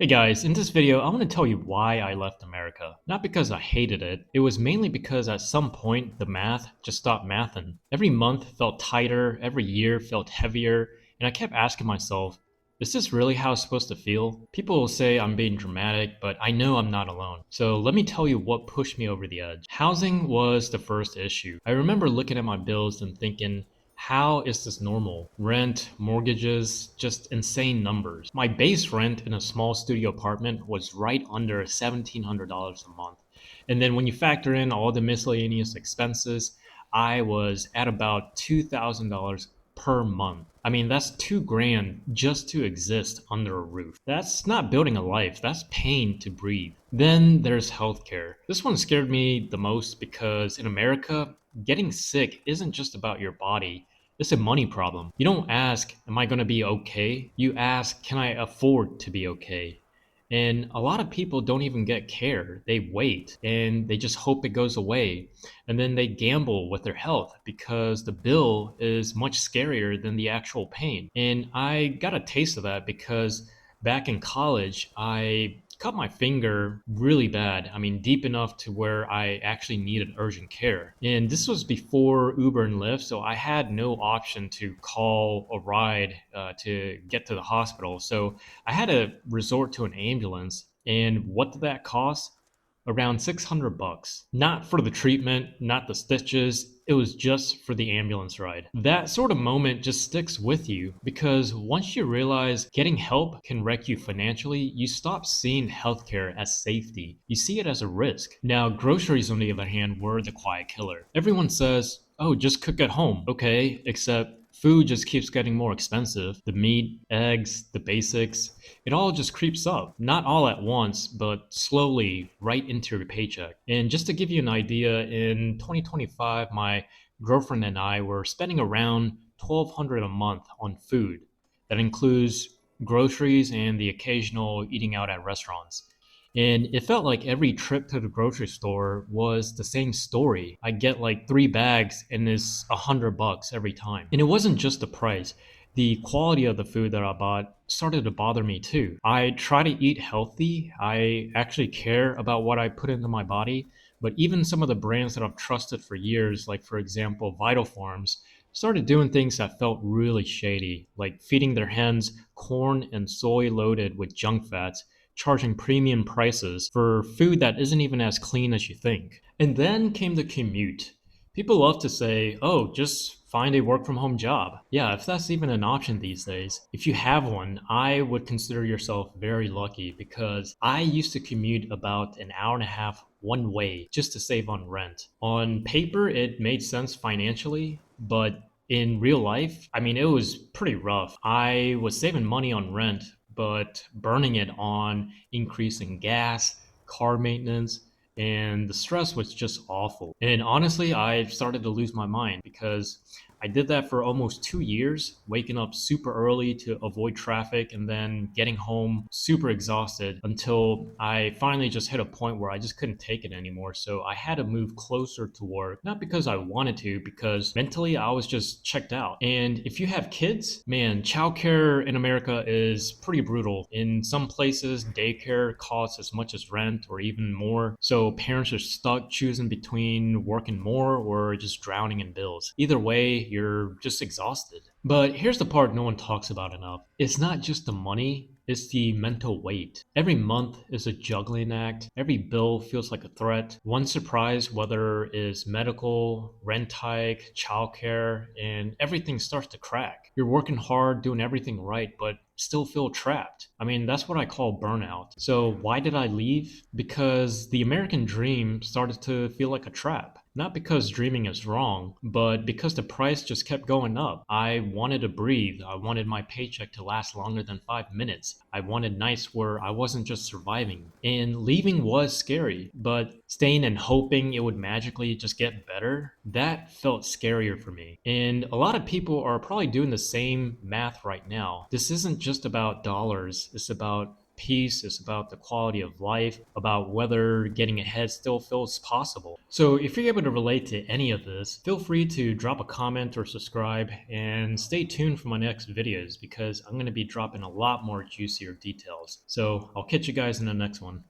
Hey guys, in this video, I want to tell you why I left America. Not because I hated it, it was mainly because at some point the math just stopped mathing. Every month felt tighter, every year felt heavier, and I kept asking myself, is this really how it's supposed to feel? People will say I'm being dramatic, but I know I'm not alone. So let me tell you what pushed me over the edge. Housing was the first issue. I remember looking at my bills and thinking, how is this normal? Rent, mortgages, just insane numbers. My base rent in a small studio apartment was right under $1,700 a month. And then when you factor in all the miscellaneous expenses, I was at about $2,000 per month. I mean, that's 2 grand just to exist under a roof. That's not building a life, that's paying to breathe. Then there's healthcare. This one scared me the most because in America, getting sick isn't just about your body. It's a money problem. You don't ask, am I going to be okay? You ask, can I afford to be okay? And a lot of people don't even get care. They wait and they just hope it goes away. And then they gamble with their health because the bill is much scarier than the actual pain. And I got a taste of that because back in college, I cut my finger really bad. I mean, deep enough to where I actually needed urgent care. And this was before Uber and Lyft, so I had no option to call a ride to get to the hospital. So I had to resort to an ambulance. And what did that cost? Around 600 bucks. Not for the treatment, not the stitches, it was just for the ambulance ride. That sort of moment just sticks with you because once you realize getting help can wreck you financially, you stop seeing healthcare as safety. You see it as a risk. Now, groceries, on the other hand, were the quiet killer. Everyone says, oh, just cook at home. Okay, except food just keeps getting more expensive. The meat, eggs, the basics, it all just creeps up. Not all at once, but slowly right into your paycheck. And just to give you an idea, in 2025, my girlfriend and I were spending around 1200 a month on food. That includes groceries and the occasional eating out at restaurants. And it felt like every trip to the grocery store was the same story. I get like 3 bags and it's 100 bucks every time. And it wasn't just the price. The quality of the food that I bought started to bother me too. I try to eat healthy. I actually care about what I put into my body. But even some of the brands that I've trusted for years, like for example, Vital Farms, started doing things that felt really shady, like feeding their hens corn and soy loaded with junk fats, charging premium prices for food that isn't even as clean as you think. And then came the commute. People love to say, oh, just find a work from home job. Yeah, if that's even an option these days. If you have one, I would consider yourself very lucky because I used to commute about an hour and a half one way just to save on rent. On paper, it made sense financially, but in real life, I mean, it was pretty rough. I was saving money on rent, but burning it on increasing gas, car maintenance, and the stress was just awful. And honestly, I started to lose my mind because I did that for almost 2 years, waking up super early to avoid traffic and then getting home super exhausted until I finally just hit a point where I just couldn't take it anymore. So I had to move closer to work, not because I wanted to, because mentally I was just checked out. And if you have kids, man, childcare in America is pretty brutal. In some places, daycare costs as much as rent or even more. So parents are stuck choosing between working more or just drowning in bills. Either way, you're just exhausted. But here's the part no one talks about enough. It's not just the money, it's the mental weight. Every month is a juggling act. Every bill feels like a threat. One surprise, whether it's medical, rent hike, childcare, and everything starts to crack. You're working hard, doing everything right, but still feel trapped. I mean, that's what I call burnout. So why did I leave? Because the American dream started to feel like a trap. Not because dreaming is wrong, but because the price just kept going up. I wanted to breathe. I wanted my paycheck to last longer than 5 minutes. I wanted nights where I wasn't just surviving. And leaving was scary, but staying and hoping it would magically just get better, that felt scarier for me. And a lot of people are probably doing the same math right now. This isn't just about dollars, it's about peace, it's about the quality of life, about whether getting ahead still feels possible. So if you're able to relate to any of this, feel free to drop a comment or subscribe and stay tuned for my next videos because I'm going to be dropping a lot more juicier details. So I'll catch you guys in the next one.